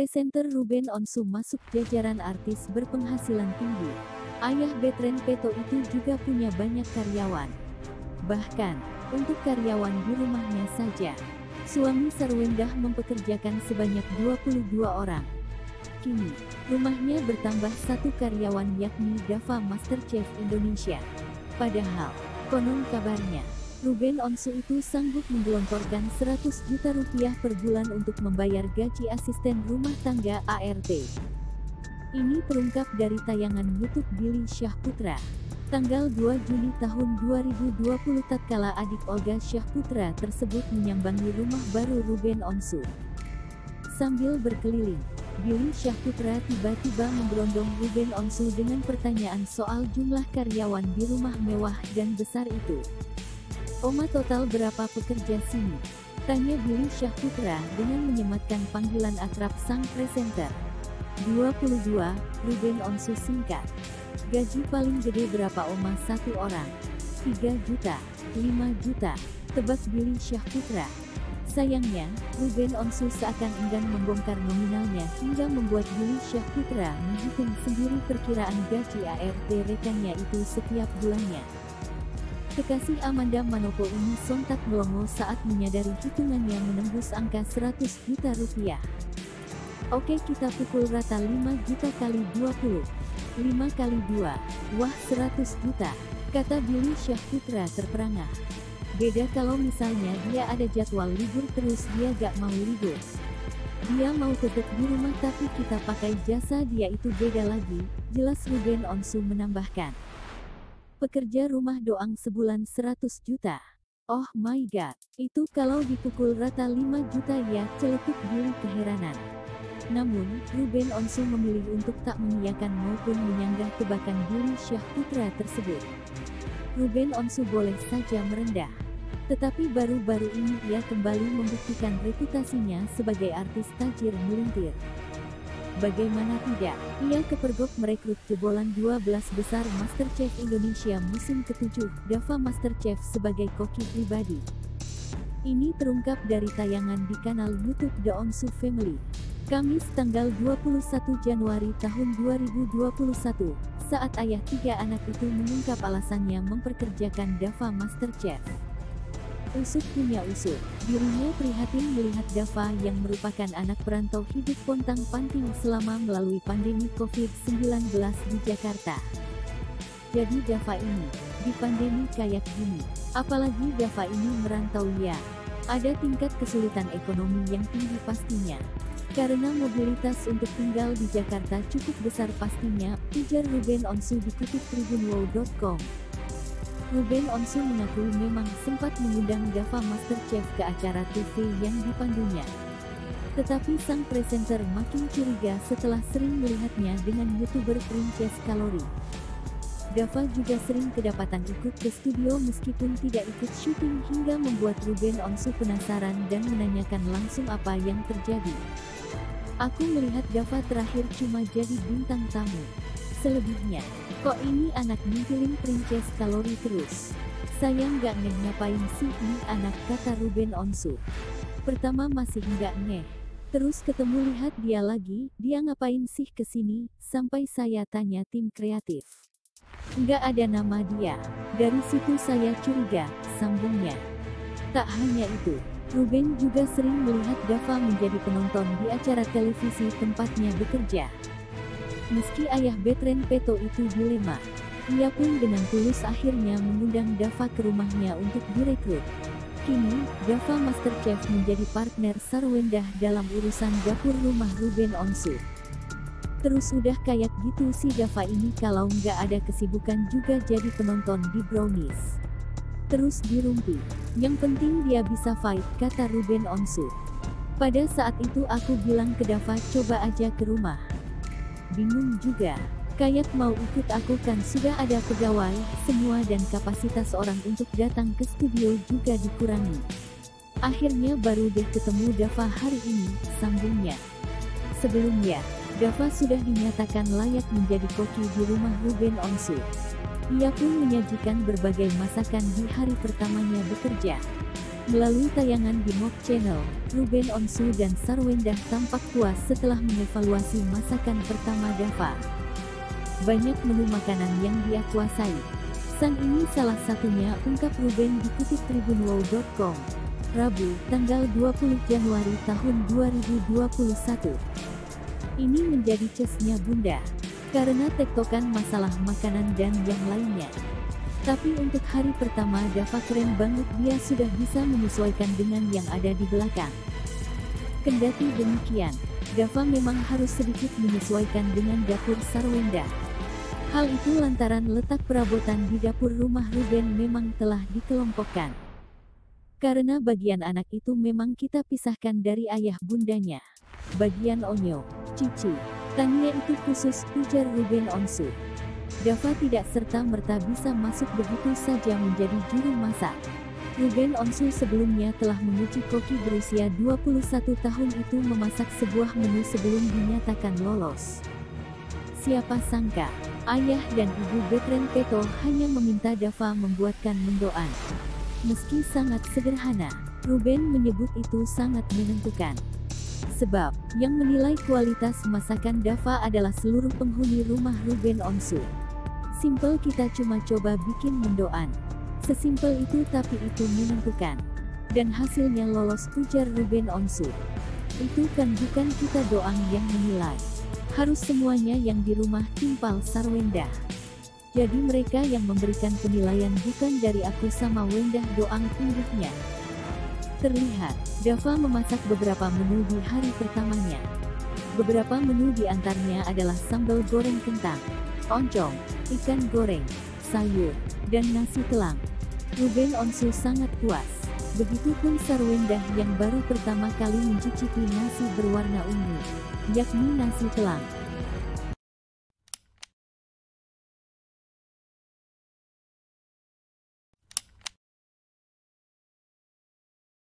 Presenter Ruben Onsu masuk jajaran artis berpenghasilan tinggi. Ayah Betren Peto itu juga punya banyak karyawan. Bahkan, untuk karyawan di rumahnya saja, suami Sarwendah mempekerjakan sebanyak 22 orang. Kini, rumahnya bertambah satu karyawan yakni Dava MasterChef Indonesia. Padahal, konon kabarnya, Ruben Onsu itu sanggup menggelontorkan 100 juta rupiah per bulan untuk membayar gaji asisten rumah tangga ART. Ini terungkap dari tayangan YouTube Billy Syahputra. Tanggal 2 Juli tahun 2020 tatkala adik Olga Syahputra tersebut menyambangi rumah baru Ruben Onsu. Sambil berkeliling, Billy Syahputra tiba-tiba memberondong Ruben Onsu dengan pertanyaan soal jumlah karyawan di rumah mewah dan besar itu. "Oma total berapa pekerja sini?" tanya Billy Syahputra dengan menyematkan panggilan akrab sang presenter. 22, Ruben Onsu singkat. "Gaji paling gede berapa Oma satu orang?" 3 juta, 5 juta, tebak Billy Syahputra. Sayangnya, Ruben Onsu seakan enggan membongkar nominalnya hingga membuat Billy Syahputra menghitung sendiri perkiraan gaji ART rekannya itu setiap bulannya. Kekasih Amanda Manopo ini sontak melongo saat menyadari hitungannya menembus angka 100 juta rupiah. "Oke, kita pukul rata 5 juta kali 20. 5 kali 2, wah 100 juta, kata Billy Syahputra terperangah. Beda kalau misalnya dia ada jadwal libur terus dia gak mau libur. Dia mau tetap di rumah tapi kita pakai jasa dia itu beda lagi," jelas Ruben Onsu menambahkan. "Pekerja rumah doang sebulan 100 juta. Oh my god, itu kalau dipukul rata 5 juta ya," celetuk Billy keheranan. Namun, Ruben Onsu memilih untuk tak mengiyakan maupun menyanggah tebakan Billy Syahputra tersebut. Ruben Onsu boleh saja merendah. Tetapi baru-baru ini ia kembali membuktikan reputasinya sebagai artis tajir melintir. Bagaimana tidak, ia kepergok merekrut jebolan 12 besar MasterChef Indonesia musim ke-7, Dava MasterChef sebagai koki pribadi. Ini terungkap dari tayangan di kanal YouTube The Onsu Family. Kamis tanggal 21 Januari tahun 2021, saat ayah 3 anak itu mengungkap alasannya memperkerjakan Dava MasterChef. Usut punya usut, dirinya prihatin melihat Dava yang merupakan anak perantau hidup pontang-panting selama melalui pandemi COVID-19 di Jakarta. Jadi Dava ini, di pandemi kayak gini, apalagi Dava ini merantau ya, ada tingkat kesulitan ekonomi yang tinggi pastinya. Karena mobilitas untuk tinggal di Jakarta cukup besar pastinya, ujar Ruben Onsu dikutip tribunwow.com. Ruben Onsu mengakui memang sempat mengundang Dava MasterChef ke acara TV yang dipandunya. Tetapi sang presenter makin curiga setelah sering melihatnya dengan YouTuber Princess Kalori. Dava juga sering kedapatan ikut ke studio meskipun tidak ikut syuting hingga membuat Ruben Onsu penasaran dan menanyakan langsung apa yang terjadi. "Aku melihat Dava terakhir cuma jadi bintang tamu. Selebihnya, kok ini anak ngintilin Princess Kalori terus. Saya nggak ngeh ngapain sih ini anak," kata Ruben Onsu. "Pertama masih nggak ngeh. Terus ketemu lihat dia lagi, dia ngapain sih kesini, sampai saya tanya tim kreatif. Nggak ada nama dia. Dari situ saya curiga," sambungnya. Tak hanya itu, Ruben juga sering melihat Dava menjadi penonton di acara televisi tempatnya bekerja. Meski ayah Betren Peto itu dilema, ia pun dengan tulus akhirnya mengundang Dava ke rumahnya untuk direkrut. Kini, Dava MasterChef menjadi partner Sarwendah dalam urusan dapur rumah Ruben Onsu. Terus udah kayak gitu si Dava ini kalau nggak ada kesibukan juga jadi penonton di Brownies. Terus dirumpi. Yang penting dia bisa fight, kata Ruben Onsu. "Pada saat itu aku bilang ke Dava coba aja ke rumah. Bingung juga. Kayak mau ikut aku kan sudah ada pegawai, semua dan kapasitas orang untuk datang ke studio juga dikurangi. Akhirnya baru deh ketemu Dava hari ini," sambungnya. Sebelumnya, Dava sudah dinyatakan layak menjadi koki di rumah Ruben Onsu. Ia pun menyajikan berbagai masakan di hari pertamanya bekerja. Melalui tayangan di Mock Channel, Ruben Onsu dan Sarwendah tampak puas setelah mengevaluasi masakan pertama Dava. Banyak menu makanan yang dia kuasai. Sang ini salah satunya, ungkap Ruben dikutip tribunwow.com. Rabu, tanggal 20 Januari tahun 2021. Ini menjadi cesnya Bunda, karena tektokan masalah makanan dan yang lainnya. Tapi untuk hari pertama Dava keren banget, dia sudah bisa menyesuaikan dengan yang ada di belakang. Kendati demikian, Dava memang harus sedikit menyesuaikan dengan dapur Sarwendah. Hal itu lantaran letak perabotan di dapur rumah Ruben memang telah dikelompokkan. Karena bagian anak itu memang kita pisahkan dari ayah bundanya. Bagian Onyo, Cici, Tania itu khusus, ujar Ruben Onsu. Dava tidak serta-merta bisa masuk begitu saja menjadi juru masak. Ruben Onsu sebelumnya telah menguji koki berusia 21 tahun itu memasak sebuah menu sebelum dinyatakan lolos. Siapa sangka, ayah dan ibu Betren Peto hanya meminta Dava membuatkan mendoan. Meski sangat sederhana, Ruben menyebut itu sangat menentukan. Sebab, yang menilai kualitas masakan Dava adalah seluruh penghuni rumah Ruben Onsu. Simpel, kita cuma coba bikin mendoan. Sesimpel itu, tapi itu menentukan. Dan hasilnya lolos, ujar Ruben Onsu. Itu kan bukan kita doang yang menilai. Harus semuanya yang di rumah timpal Sarwendah. Jadi mereka yang memberikan penilaian, bukan dari aku sama Wendah doang, tunjuknya. Terlihat, Dava memasak beberapa menu di hari pertamanya. Beberapa menu di antaranya adalah sambal goreng kentang, oncom, ikan goreng, sayur, dan nasi telang. Ruben Onsu sangat puas. Begitupun Sarwendah yang baru pertama kali mencicipi nasi berwarna ungu, yakni nasi telang.